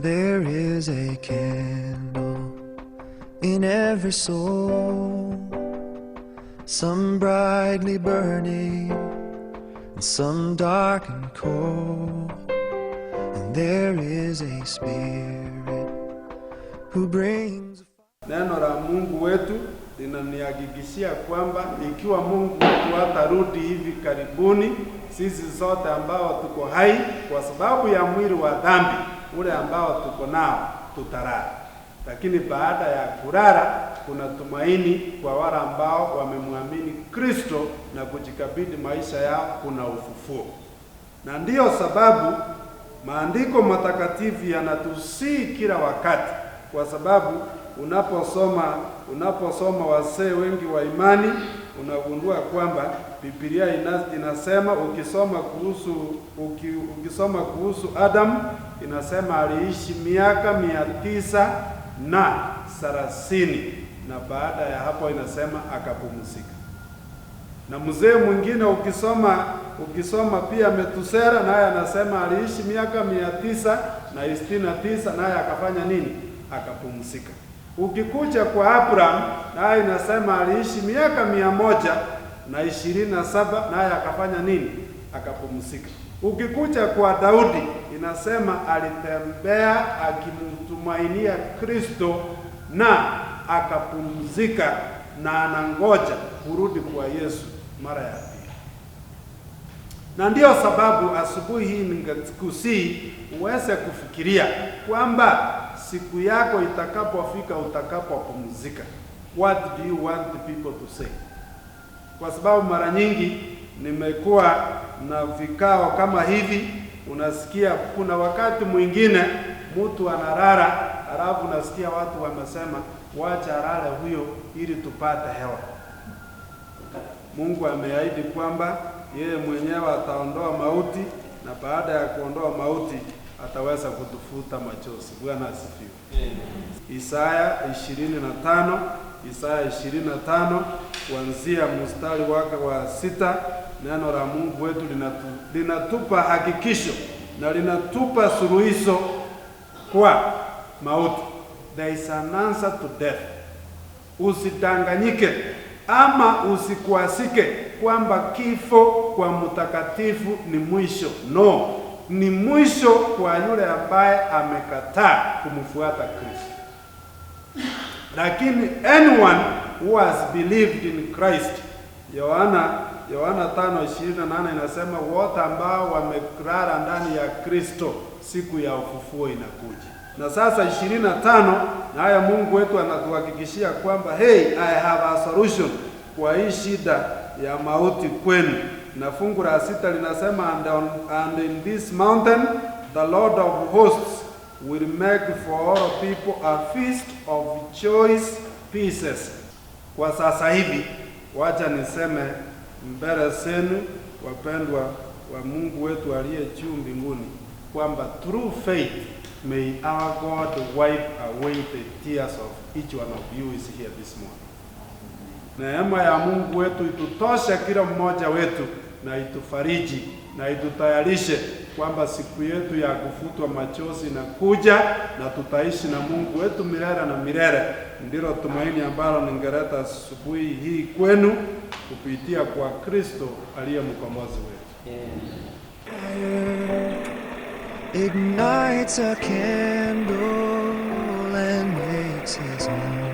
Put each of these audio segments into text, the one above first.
There is a candle in every soul, some brightly burning and some dark and cold. And there is a spirit who brings. Neno la Mungu wetu linanihakikishia kwamba ikiwa Mungu wetu hatarudi hivi karibuni, sisi sote ambao tuko hai kwa sababu ya mwili wa dhambi ule ambao tuko nao tutalala. Lakini baada ya kulala kuna tumaini kwa wale ambao wamemwamini Kristo na kujikabidhi maisha yao, kuna ufufuo. Na ndiyo sababu maandiko matakatifu yanatusii kila wakati, kwa sababu unaposoma wasee wengi wa imani unagundua kwamba Biblia inasema ukisoma kuhusu Adam inasema aliishi miaka 930 na baada ya hapo inasema akapumzika. Na mzee mwingine ukisoma pia Metusela, naye anasema aliishi miaka 969 naye akafanya nini? Akapumzika. Ukikuja kwa Abraham, naye inasema aliishi miaka 127 naye akafanya nini? Akapumzika. Ukikuja kwa Daudi inasema alitembea akimtumainia Kristo na akapumzika na anangoja kurudi kwa Yesu mara ya pili. Na ndiyo sababu asubuhi hii ningekusii uweze kufikiria kwamba siku yako itakapofika utakapopumzika, what do you want the people to say? Kwa sababu mara nyingi nimekuwa na vikao kama hivi, unasikia kuna wakati mwingine mtu analala, alafu unasikia watu wamesema wacha alale huyo ili tupate hewa. Mungu ameahidi kwamba yeye mwenyewe ataondoa mauti, na baada ya kuondoa mauti ataweza kutufuta machozi. Bwana asifiwe. Isaya 25 kuanzia mstari wake wa 6, neno la Mungu wetu linatupa hakikisho na linatupa suluhisho kwa mauti. There is an answer to death. Usidanganyike ama usikwasike kwamba kifo kwa mtakatifu ni mwisho. No, ni mwisho kwa yule ambaye amekataa kumfuata Kristo. Lakini anyone who has believed in Christ, Yohana 5:28 inasema wote ambao wamelala ndani ya Kristo siku ya ufufuo inakuja. Na sasa 25 na haya Mungu wetu anatuhakikishia kwamba hey, I have a solution kwa hii shida ya mauti kwenu. Na fungu la 6 linasema and in this mountain the Lord of hosts will make for all people a feast of choice pieces. Kwa sasa hivi wacha niseme mbele zenu wapendwa wa Mungu wetu aliye juu mbinguni kwamba through faith may our God wipe away the tears of each one of you is here this morning. Neema ya Mungu wetu itutosha kila mmoja wetu na itufariji na itutayarishe kwamba siku yetu ya kufutwa machozi inakuja na tutaishi na Mungu wetu milele na milele. Ndilo tumaini ambalo ningeleta asubuhi hii kwenu kupitia kwa Kristo aliye mkombozi wetu. Ignites a candle and makes his own.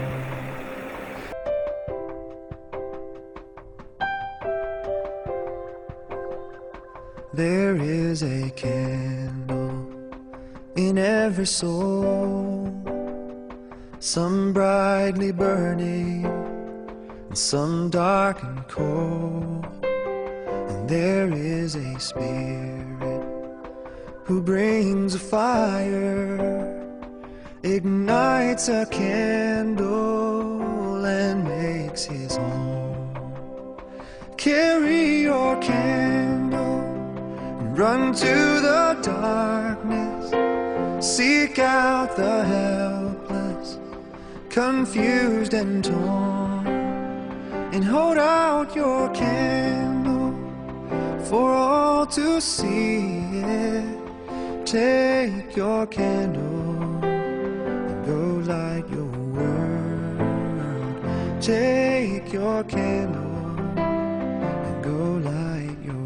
There is a candle in every soul, some brightly burning and some dark and cold. And there is a spirit who brings a fire, ignites a candle and makes his own. Carry your candle and run to the darkness, seek out the helpless, confused and torn, and hold out your candle for all to see it. Take your candle Take your candle and go light your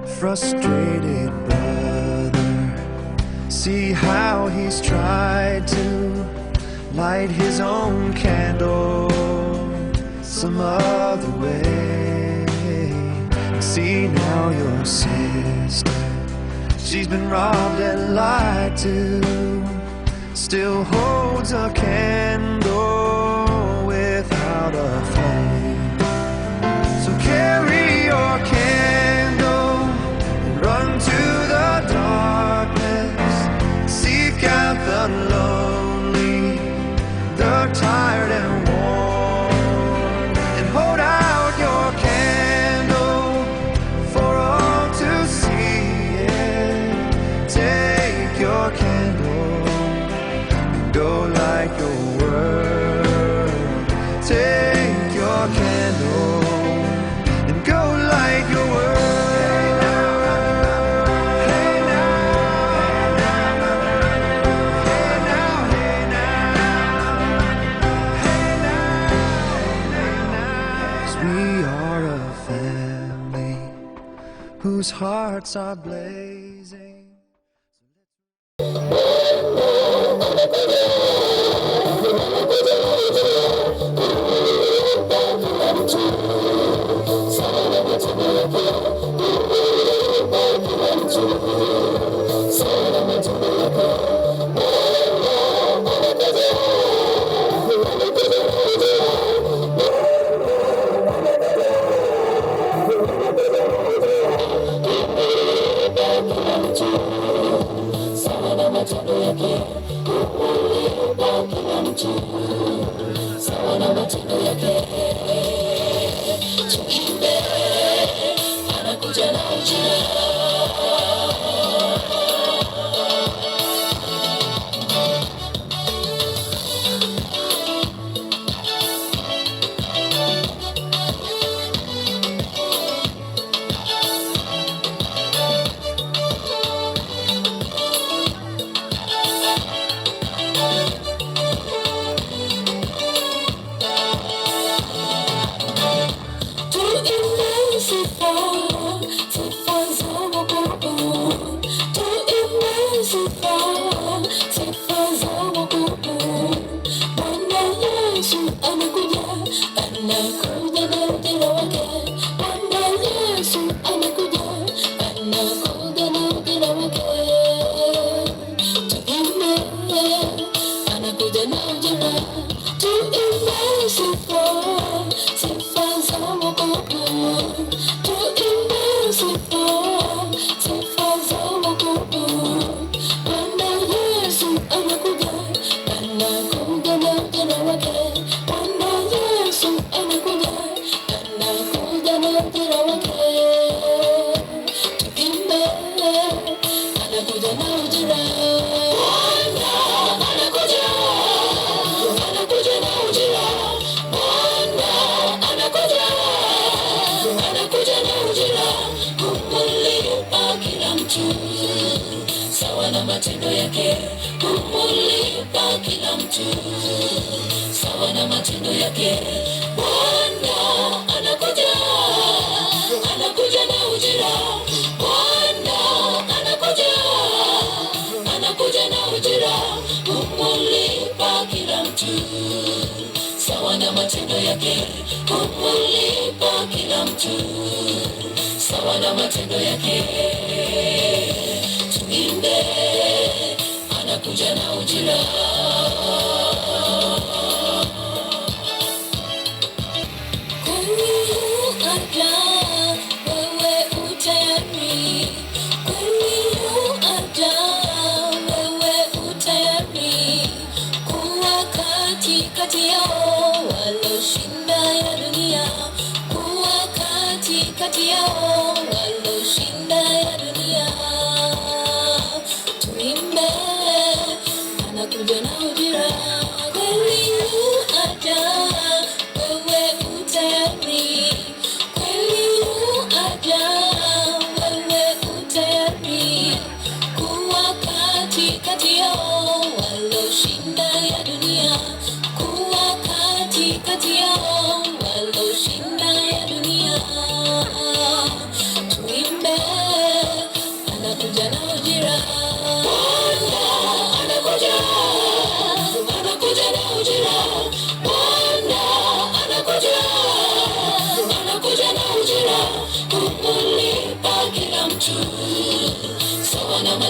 frustrated brother. See how he's tried to light his own candle some other way. See now your sister, she's been robbed and lied to, still holds a candle without a flame. So carry your candle and run to the darkness. Seek out the lonely, the tired and worn, and hold out your candle for all to see it. Take your candle and go light your world. Take your candle and go light your world. Whose hearts are blazing.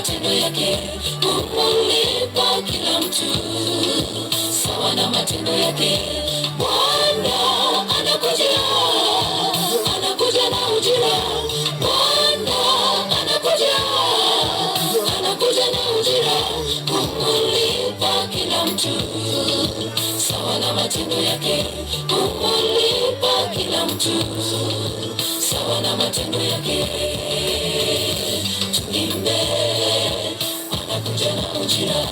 matendo yake. Humlipa kila mtu sawa na matendo yake. Bwana anakuja, anakuja na ujira. Bwana anakuja, anakuja na ujira. Humlipa kila mtu sawa na matendo yake. Humlipa kila mtu sawa na matendo yake. Tuimbe, anakuja na ujira.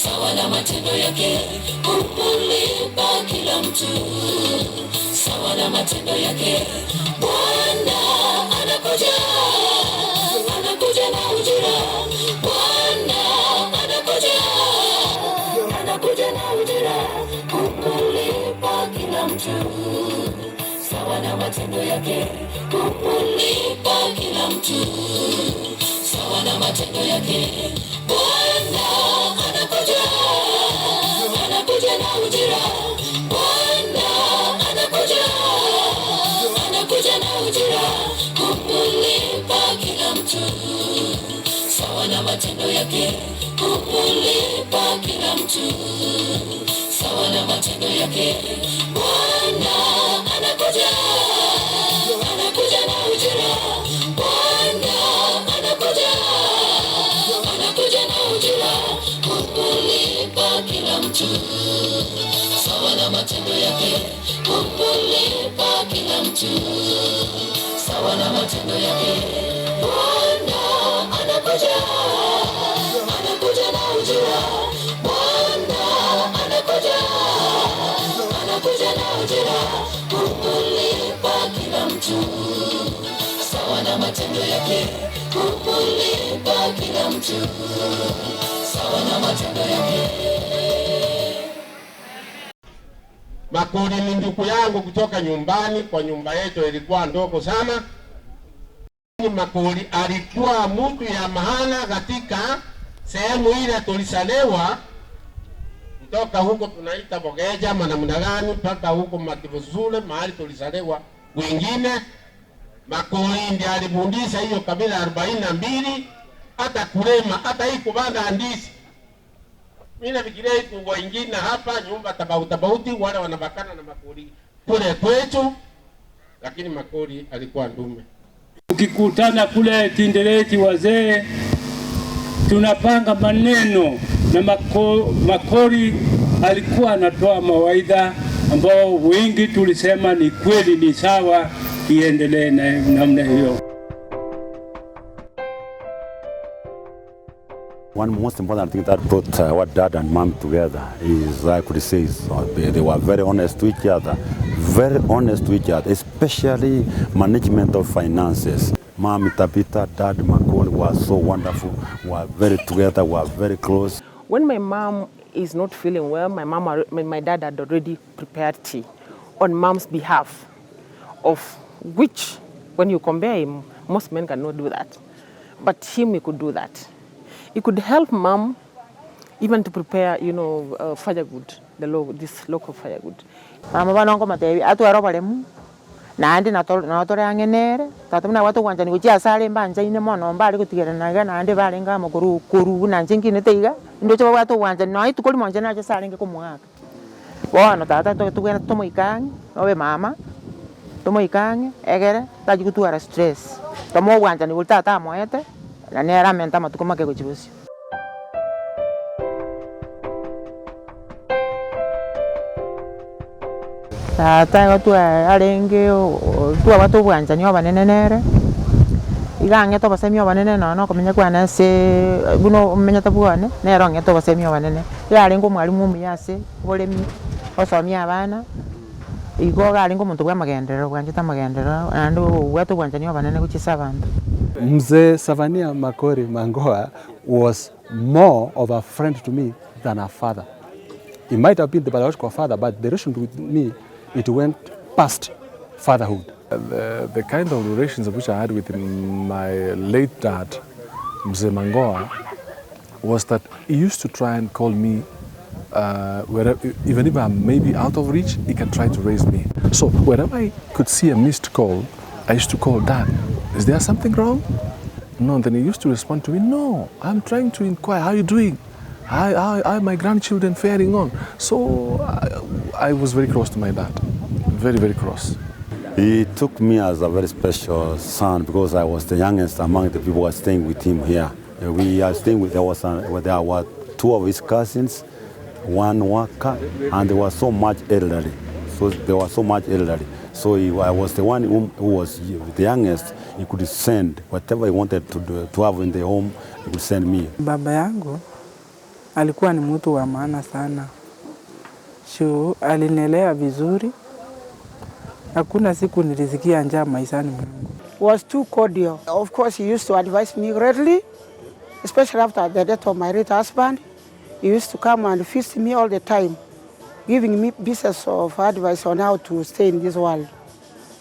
Sawa na matendo yake. Humlipa kila mtu sawa na matendo yake. Bwana anakuja, anakuja na ujira. Bwana anakuja, anakuja na ujira. Humlipa kila mtu sawa na matendo yake. Humlipa kila mtu sawa na matendo yake. Bwana anakuja, anakuja na ujira. Bwana anakuja, anakuja na ujira. Humlipa kila mtu sawa na matendo yake. Humlipa kila mtu sawa na matendo yake. Bwana anakuja, anakuja na ujira. Bwana anakuja, anakuja na ujira. Humlipa kila mtu sawa na matendo yake. Humlipa kila mtu sawa na matendo yake. Bwana anakuja, anakuja na ujira. Bwana anakuja, anakuja na ujira. Humlipa kila mtu sawa na matendo yake. Humlipa kila mtu sawa na matendo yake. Makori ni ndugu yangu kutoka nyumbani. Kwa nyumba yetu ilikuwa ndogo sana. Makori alikuwa mtu ya maana katika sehemu ile tulisalewa. Kutoka huko tunaita Bogeja namna gani mpaka huko Mativuzule mahali tulisalewa wengine. Makori ndiye alifundisha hiyo kabila 42 hata kulema hata hii kubanda ndizi. Mimi nafikiria iko wengine hapa nyumba tofauti wale wanabakana na Makori kule kwetu, lakini Makori alikuwa ndume. Ukikutana kule Tindereti wazee tunapanga maneno na Makori alikuwa anatoa mawaidha ambao wengi tulisema ni kweli, ni sawa, iendelee na namna hiyo. One most important thing that brought our dad and mom together is, I could say, they were very honest to each other, especially management of finances. Mom Tabitha, Dad Makori were so wonderful, were very together, were very close. When my mom is not feeling well, my dad had already prepared tea on mom's behalf, of which, when you compare him, most men cannot do that. But him, he could do that. He could help mom even to prepare, firewood, this local firewood. Mama banongo matebi atwaro balemu nandi natore angenere tatumna watu wanjani kuchia sale mbanja ine mono mbali kutigera nandi balenga mukuru kuru nanje ngine teiga ndocho watu wanjani no itukoli monje naje sale nge kumwaka bono tata tugena tomoikange obe mama tomoikange egere taji kutuara stress tomo wanjani ultata moete na nera menta matukoma ke kuchibusi. Tata watu alenge tu watu bwanjani obanenenere igange to basemi obanene no komenya kwana se buno menya tabwane nero nge to basemi obanene yalengo mwalimu muyase bolemi osomia abana igo galengo muntu bwa magendero bwanje tamagendero andu watu bwanjani obanene kuchisa abantu. Mzee Savania Makori Mangoa was more of a friend to me than a father. He might have been the biological father, but the relation with me, it went past fatherhood. The kind of relations which I had with my late dad, Mzee Mangoa, was that he used to try and call me, even if I'm maybe out of reach, he can try to raise me. So whenever I could see a missed call, I used to call, Dad, is there something wrong? No, and then he used to respond to me, no, I'm trying to inquire, how are you doing? How are my grandchildren faring on? So I was very close to my dad, very, very close. He took me as a very special son because I was the youngest among the people who were staying with him here. We are staying with, there were two of his cousins, one worker, and they were so much elderly. So I was the one who was the youngest. He could send whatever he wanted to have in the home, he could send me. Baba yangu alikuwa ni mtu wa maana sana. Alinilea vizuri. Hakuna siku nilisikia njaa maishani mwangu. Was too cordial. Of course, he used to advise me greatly, especially after the death of my late husband. He used to come and feast me all the time, giving me pieces of advice on how to stay in this world.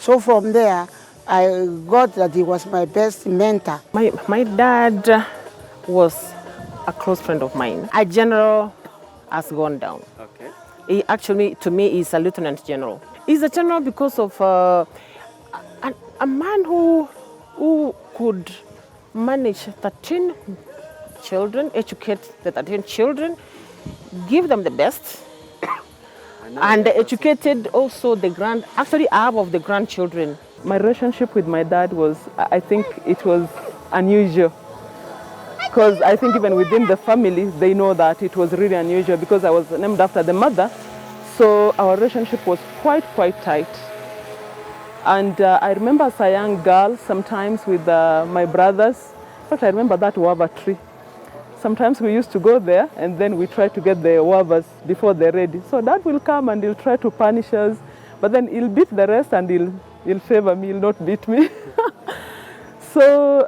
So from there, I got that he was my best mentor. My dad was a close friend of mine. A general has gone down. Okay. He actually, to me, is a lieutenant general. He's a general because of a man who could manage 13 children, educate the 13 children, give them the best, and educated also half of the grandchildren. My relationship with my dad was, I think it was unusual. Because I think even within the family, they know that it was really unusual because I was named after the mother. So our relationship was quite tight. And I remember as a young girl, sometimes with my brothers, in fact I remember that guava tree. Sometimes we used to go there and then we try to get the guavas before they're ready. So Dad will come and he'll try to punish us, but then he'll beat the rest and he'll favor me, he'll not beat me. So,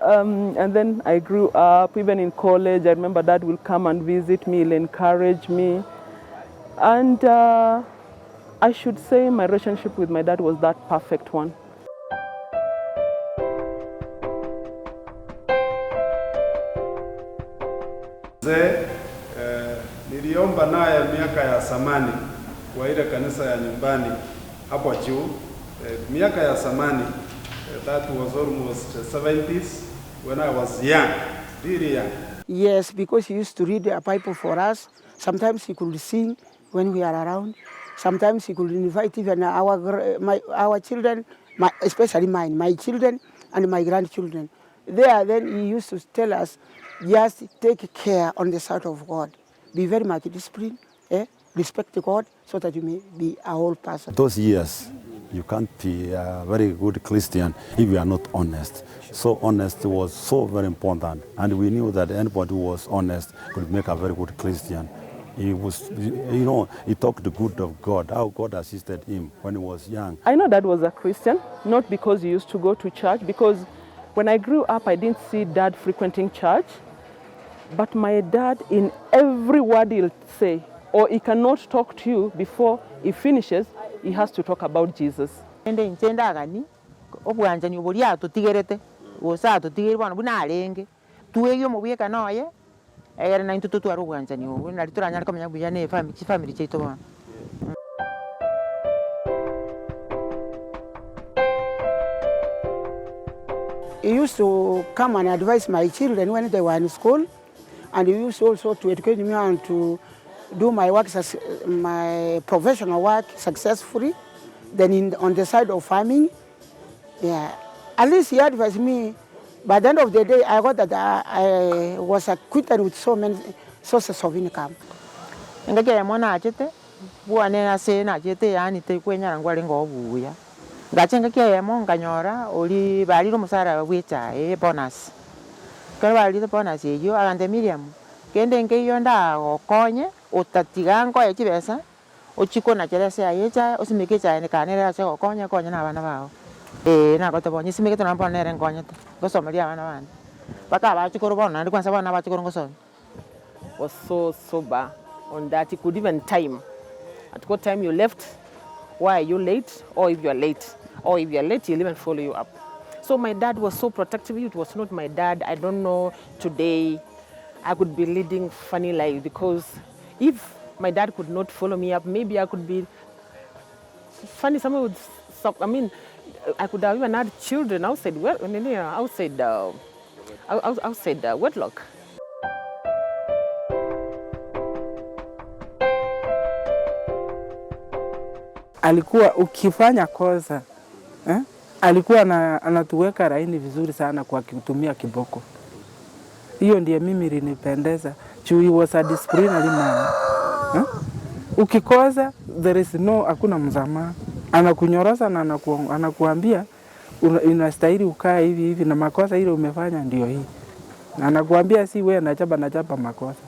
and then I grew up, even in college, I remember Dad will come and visit me, he'll encourage me. And I should say my relationship with my dad was that perfect one. Mzee niliomba naye miaka ya zamani kwa ile kanisa ya nyumbani hapo juu. Miaka ya zamani, that was almost 70s when I was young, really young. Yes, because he used to read a Bible for us. Sometimes he could sing when we are around. Sometimes he could invite even our children, especially mine, my children and my grandchildren. Then he used to tell us, just take care on the side of God. Be very much disciplined, respect God, so that you may be a whole person. Those years, you can't be a very good Christian if you are not honest. So honesty was so very important, and we knew that anybody who was honest could make a very good Christian. He was, he talked the good of God, how God assisted him when he was young. I know Dad was a Christian, not because he used to go to church, because when I grew up, I didn't see Dad frequenting church. But my dad, in every word he'll say, or he cannot talk to you before he finishes, he has to talk about Jesus. egere na intutu twari ogwanchani ogo nari toranyare komenya buya ne family chaito bono. He used to come and advise my children when they were in school, and he used also to educate me on to do my work, my professional work successfully. Then on the side of farming, yeah, at least he advised me. By the end of the day, I got that I was acquitted with so many sources of income. Ngake mwana achete, buane na se na achete yani te kwenya ngwale ngobuya. Ngachenga kia mo nganyora oli bali musara wicha bonus. Kale bali bonus yo agande Miriam. Kende nke yonda okonye utatigango ya kibesa ochiko na cherese ayecha osimikecha ne kanere ase okonye konye na bana bao. Na goto bonye simike na bonere ngonye gosomeria bana bana. Baka ba chikoro bona ndi kwanza bana ba chikoro ngosome. Was so sober on that he could even time. At what time you left, why are you late, or if you are late. Or if you're late, he'll even follow you up. So my dad was so protective. It was not my dad. I don't know today I could be leading funny life, because if my dad could not follow me up, maybe I could be funny. Someone would stop. I mean, I could have even had children outside wedlock. Alikuwa ukifanya kosa alikuwa anatuweka laini vizuri sana kwa kutumia kiboko. Hiyo ndiye mimi ilinipendeza. He was a disciplinary man. Ukikosa there is no, hakuna msamaha. Anakunyorosa na anakuambia unastahili ukae hivi hivi na makosa ile umefanya ndio hii. Na anakuambia si wewe nachapa makosa.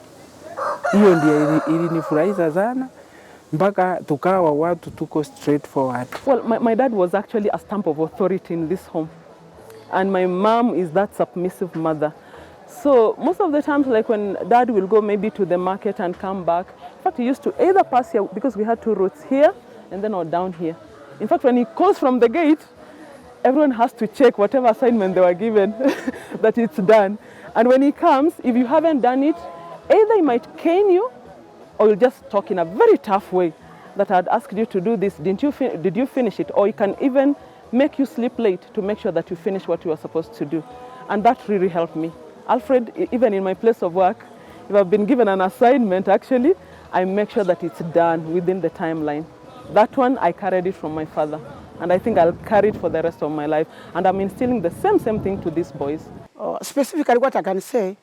Hiyo ndiye ilinifurahisha sana. Mpaka tukawa watu tuko straightforward. Well, my dad was actually a stamp of authority in this home. And my mom is that submissive mother. So most of the times, like when dad will go maybe to the market and come back, in fact, he used to either pass here, because we had two roads here and then or down here. In fact, when he calls from the gate, everyone has to check whatever assignment they were given, that it's done. And when he comes, if you haven't done it, either he might cane you, or you'll just talk in a very tough way that I'd asked you to do this, did you finish it? Or he can even make you sleep late to make sure that you finish what you are supposed to do. And that really helped me. Alfred, even in my place of work, if I've been given an assignment, actually, I make sure that it's done within the timeline. That one, I carried it from my father. And I think I'll carry it for the rest of my life. And I'm instilling the same thing to these boys. Specifically what I can say,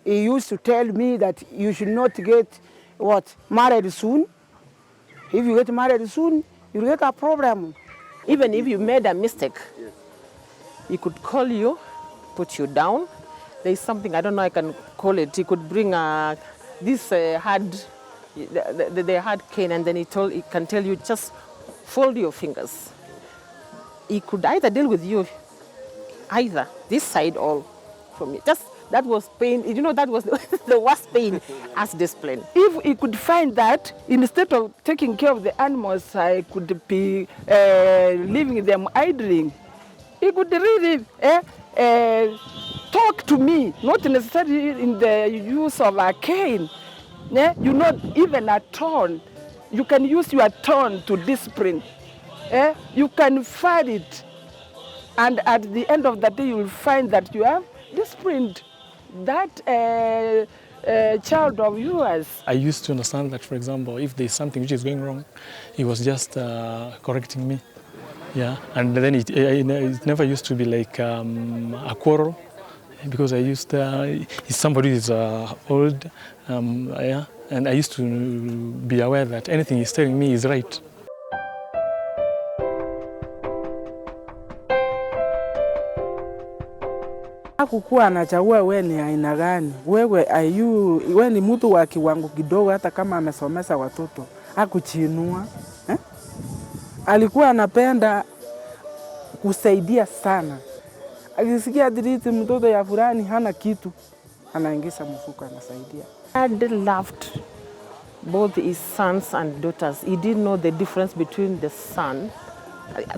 he used to tell me that you should not get married soon. If you get married soon, you'll get a problem. Even if you made a mistake, he could call you, put you down. There's something, I don't know, I can call it. He could bring this hard cane, and then he can tell you, just fold your fingers. He could either deal with you, either this side or from you. Just that was pain. You know, that was the worst pain as discipline. If he could find that, instead of taking care of the animals, I could be leaving them idling. He could really talk to me, not necessarily in the use of a cane. You not even a tone. You can use your tone to discipline. You can find it, and at the end of the day, you will find that you have disciplined that child of yours. I used to understand that, for example, if there's something which is going wrong, he was just correcting me. Yeah, and then it never used to be like a quarrel, because I used he's somebody who's old, yeah, and I used to be aware that anything he's telling me is right. Hakukuwa anachagua wewe ni aina gani. Wewe ni mtu wa kiwango kidogo, hata kama amesomesha watoto. Hakuchinua. Alikuwa anapenda kusaidia sana. Akisikia diriti mtoto ya fulani hana kitu, anaingiza mfuko anasaidia. Dad loved both his sons and daughters. He didn't know the difference between the son.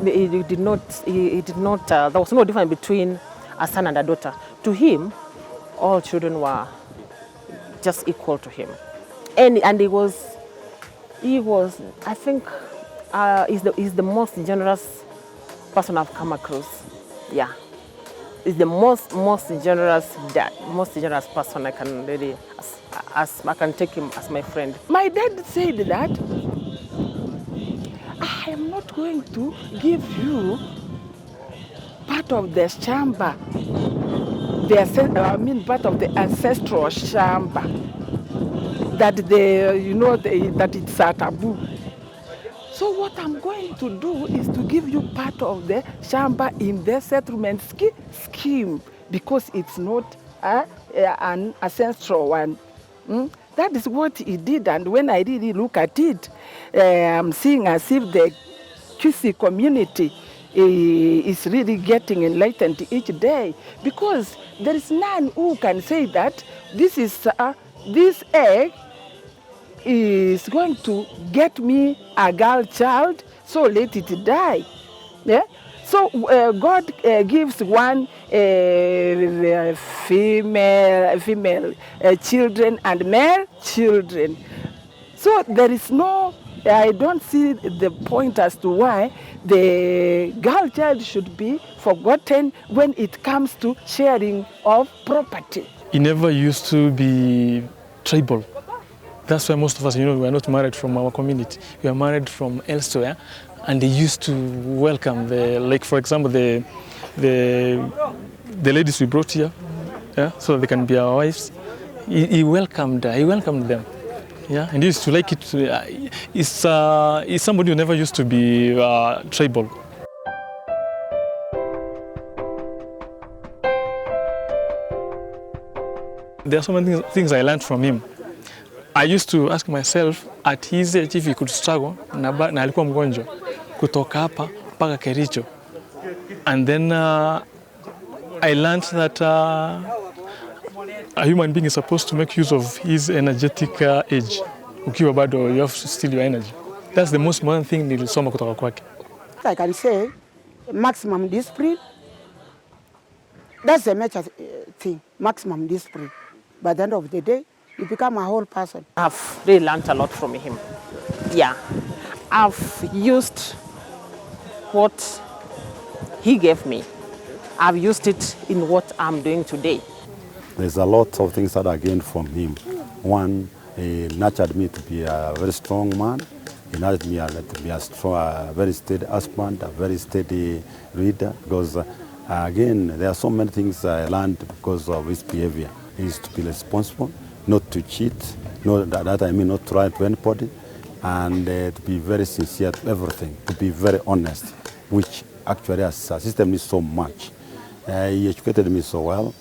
He did not. There was no difference between a son and a daughter. To him, all children were just equal to him. And he was, I think, he's the most generous person I've come across. Yeah. He's the most generous dad, most generous person I can really, as I can take him as my friend. My dad said that I am not going to give you part of the shamba, part of the ancestral shamba, that that it's a taboo. So what I'm going to do is to give you part of the shamba in the settlement scheme, because it's not an ancestral one. That is what he did, and when I really look at it, I'm seeing as if the Chusi community is really getting enlightened each day, because there is none who can say that this egg is going to get me a girl child, so let it die. Yeah? So God gives one female children and male children. So there is no, I don't see the point as to why the girl child should be forgotten when it comes to sharing of property. He never used to be tribal. That's why most of us, we are not married from our community. We are married from elsewhere, and they used to welcome for example, the ladies we brought here, so they can be our wives. He welcomed them, and he used to like it. He's somebody who never used to be tribal. There are so many things I learned from him. I used to ask myself at his age if he could struggle na alikuwa mgonjwa kutoka hapa mpaka Kericho. And then I learned that a human being is supposed to make use of his energetic age. Ukiwa bado, you have to steal your energy. That's the most important thing nilisoma kutoka kwake. I can say maximum discipline. That's the major thing, maximum discipline. By the end of the day, you become a whole person. I've really learned a lot from him. Yeah. I've used what he gave me. I've used it in what I'm doing today. There's a lot of things that I gained from him. One, he nurtured me to be a very strong man. He nurtured me to be a very steady husband, a very steady reader. Because again, there are so many things I learned because of his behavior. He is to be responsible, not to cheat, not to lie to anybody, and to be very sincere to everything, to be very honest, which actually as a system needs so much. He educated me so well.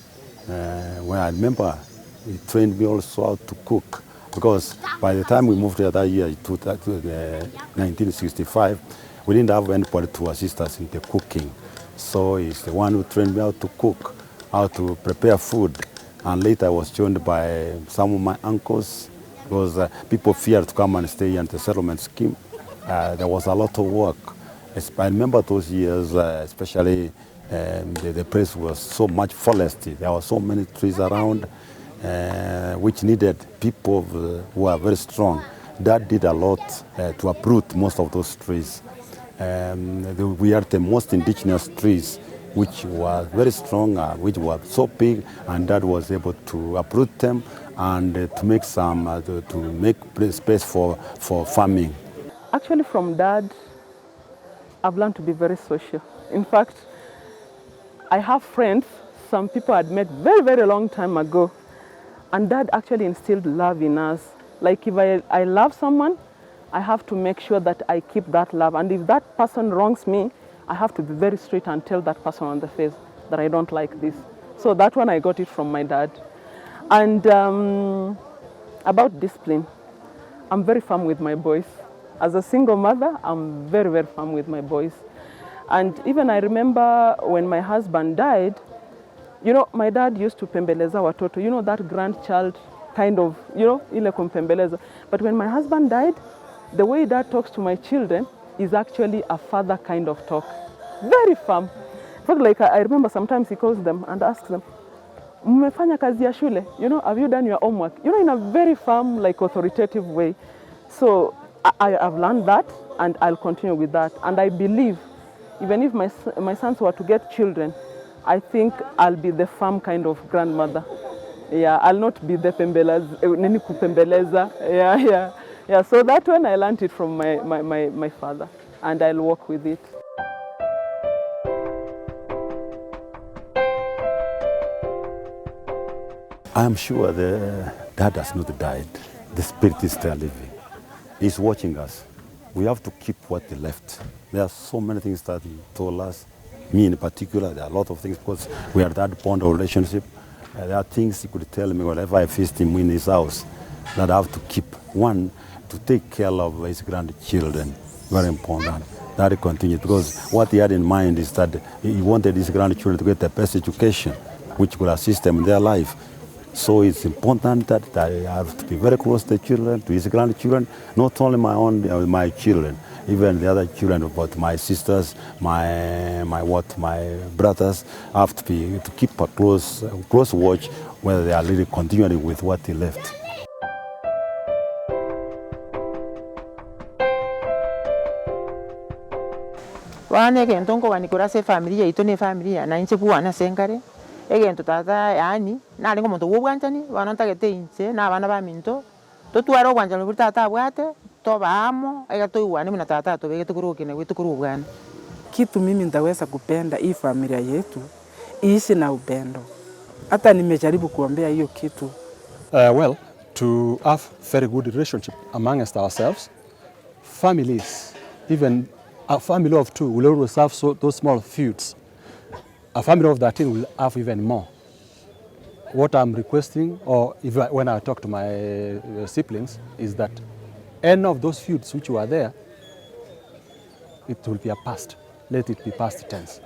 When I remember, he trained me also how to cook, because by the time we moved here that year, 1965, we didn't have anybody to assist us in the cooking. So he's the one who trained me how to cook, how to prepare food. And later I was joined by some of my uncles, because people feared to come and stay in the settlement scheme. There was a lot of work. I remember those years, especially the place was so much forested. There were so many trees around, which needed people who were very strong. That did a lot to uproot most of those trees. We are the most indigenous trees, which were very strong, which were so big, and that was able to uproot them and to make space for farming. Actually, from Dad, I've learned to be very social. In fact, I have friends, some people I'd met very, very long time ago, and Dad actually instilled love in us. Like if I love someone, I have to make sure that I keep that love. And if that person wrongs me, I have to be very straight and tell that person on the face that I don't like this. So that one I got it from my dad. And about discipline, I'm very firm with my boys. As a single mother, I'm very, very firm with my boys. And even I remember when my husband died, my dad used to pembeleza watoto, that grandchild kind of, ile kumpembeleza. But when my husband died, the way Dad talks to my children is actually a father kind of talk. Very firm. In fact, like I remember sometimes he calls them and asks them, mmefanya kazi ya shule, you know, have you done your homework, you know, in a very firm, like authoritative way. So I've learned that, and I'll continue with that. And I believe, even if my sons were to get children, I think I'll be the firm kind of grandmother. Yeah, I'll not be the nini kupembeleza. Yeah. So that one I learned it from my father, and I'll work with it. I am sure the dad has not died. The spirit is still living. He's watching us. We have to keep what he left. There are so many things that he told us. Me in particular, there are a lot of things because we are that bond of relationship. There are things he could tell me whenever I faced him in his house that I have to keep. One, to take care of his grandchildren, very important. That he continued because what he had in mind is that he wanted his grandchildren to get the best education, which will assist them in their life. So it's important that I have to be very close to the children, to his grandchildren, not only my children, even the other children, but my sisters, my brothers. I have to keep a close watch whether they are really continuing with what he left. Wane gento ngo wanikura se familia ito ne familia na inche buana sengare egento tata yani na lingo muntu wobwanjani banonta gete inche na bana ba minto to tuaro obwanjani buri tata bwate to baamo ega to iwane mina tata to bege tukuruke na witukuru bwana. Kitu mimi nitaweza kupenda hii familia yetu iishi na upendo. Hata nimejaribu kuombea hiyo kitu. Well, to have very good relationship amongst ourselves, families, even a family of 2 will always have those small feuds. A family of 13 will have even more. What I'm requesting, or when I talk to my siblings, is that any of those feuds which were there, it will be a past. Let it be past tense.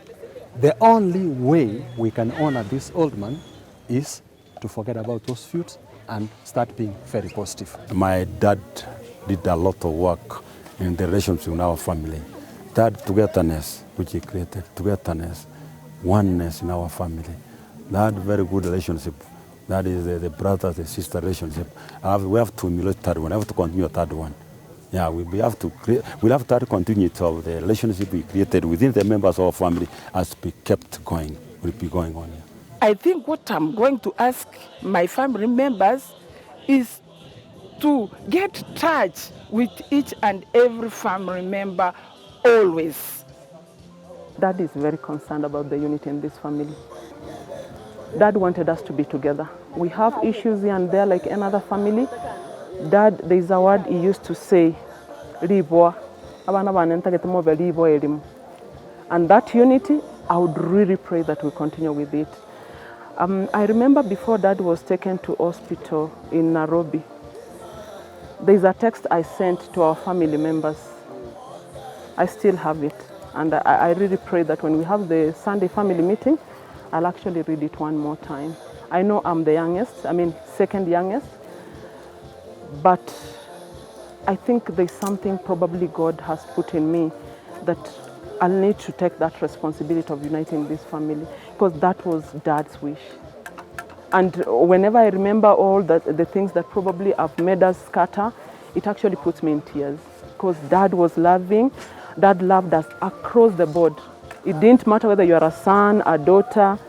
The only way we can honor this old man is to forget about those feuds and start being very positive. My dad did a lot of work in the relationship in our family. That togetherness, which he created, togetherness, oneness in our family, that very good relationship, that is the brother, the sister relationship. We have to emulate that one, we have to continue that one. Yeah, we'll have to continue to the relationship we created within the members of our family as be kept going, will be going on. Yeah. I think what I'm going to ask my family members is to get in touch with each and every family member always. Dad is very concerned about the unity in this family. Dad wanted us to be together. We have issues here and there like another family. Dad, there is a word he used to say, Riboa. And that unity, I would really pray that we continue with it. I remember before Dad was taken to hospital in Nairobi, there's a text I sent to our family members. I still have it. And I really pray that when we have the Sunday family meeting, I'll actually read it one more time. I know I'm the youngest, second youngest, but I think there's something probably God has put in me that I'll need to take that responsibility of uniting this family, because that was Dad's wish. And whenever I remember all the things that probably have made us scatter, it actually puts me in tears, because Dad was loving. Dad loved us across the board. It didn't matter whether you are a son, a daughter,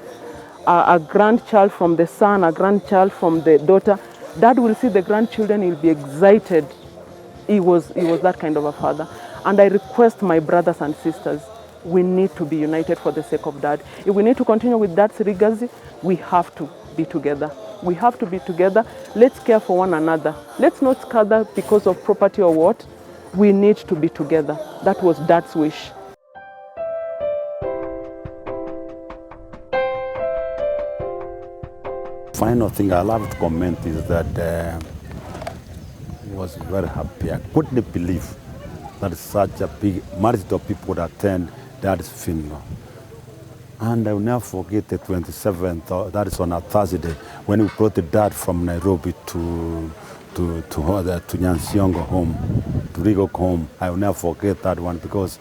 a grandchild from the son, a grandchild from the daughter. Dad will see the grandchildren, he'll be excited. He was that kind of a father. And I request my brothers and sisters, we need to be united for the sake of Dad. If we need to continue with Dad's legacy, we have to be together. We have to be together. Let's care for one another. Let's not scatter because of property or what. We need to be together. That was Dad's wish. Final thing I love to comment is that I was very happy. I couldn't believe that such a big multitude of people would attend Dad's funeral. And I will never forget the 27th, that is on a Thursday, when we brought the Dad from Nairobi to Nyansiongo home, to Rigok home. I will never forget that one, because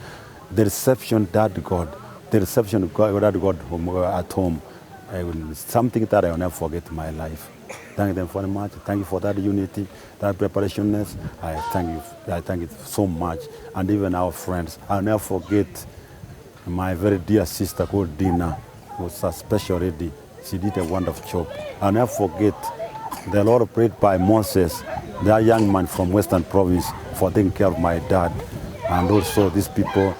the reception Dad got, Dad got home, at home, something that I will never forget in my life. Thank them very much. Thank you for that unity, that preparationness. I thank you so much. And even our friends. I'll never forget my very dear sister called Dina, who was a special lady. She did a wonderful job. I'll never forget the Lord prayed by Moses, that young man from Western Province, for taking care of my dad. And also these people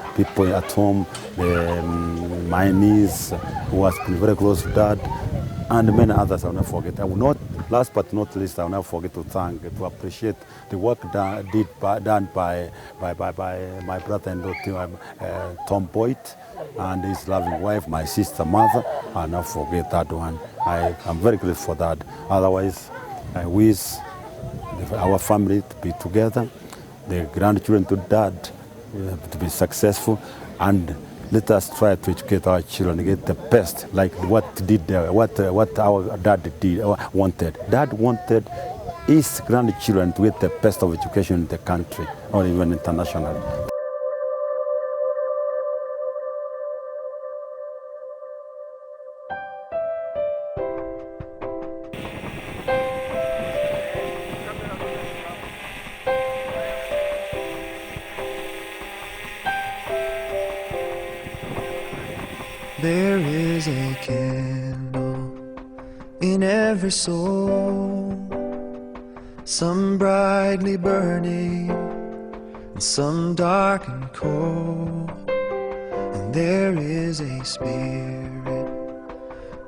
at home, my niece, who has been very close to Dad, and many others I will never forget. I will not, last but not least, I will never forget to thank, to appreciate the work done by my brother-in-law, Tom Boyd, and his loving wife, my sister, Mother. I will never forget that one. I'm very grateful for that. Otherwise, I wish our family to be together, the grandchildren to Dad, to be successful, and let us try to educate our children, get the best, like what our dad wanted. Dad wanted his grandchildren to get the best of education in the country, or even internationally. There is a candle in every soul, some brightly burning and some dark and cold. And there is a spirit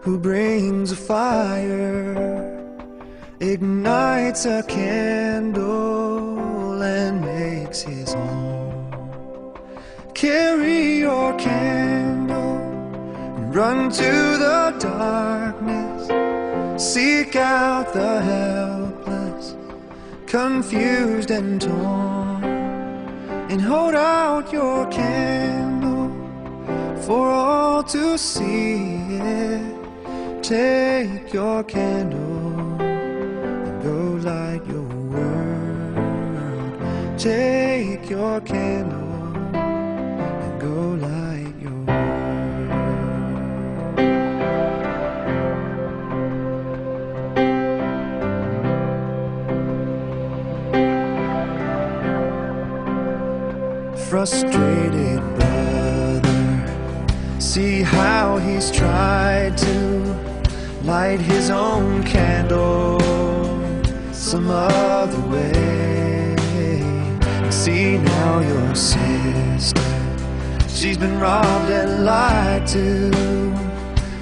who brings a fire, ignites a candle and makes his home. Carry your candle, run to the darkness, seek out the helpless, confused and torn, and hold out your candle for all to see it. Take your candle and go light your world. Take your candle and go light your world. Frustrated brother, see how he's tried to light his own candle some other way. See now your sister, she's been robbed and lied to,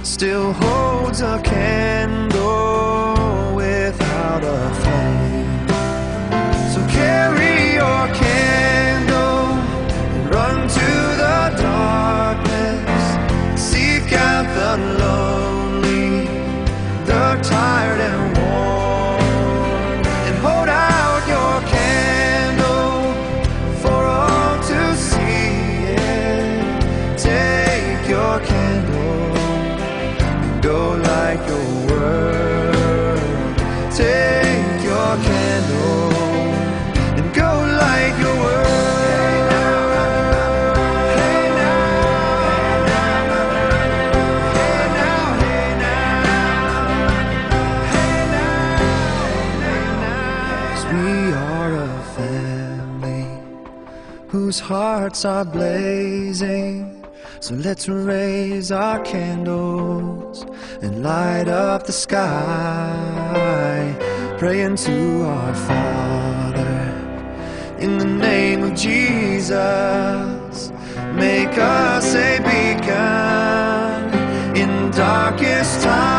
still holds a candle without a flame. So carry your candle, run to the darkness, seek out the lonely, the tired and worn, and hold out your candle for all to see it. Take your candle and go light your world. Take your candle and go light your world. Whose hearts are blazing, so let's raise our candles and light up the sky, praying to our Father in the name of Jesus. Make us a beacon in darkest times.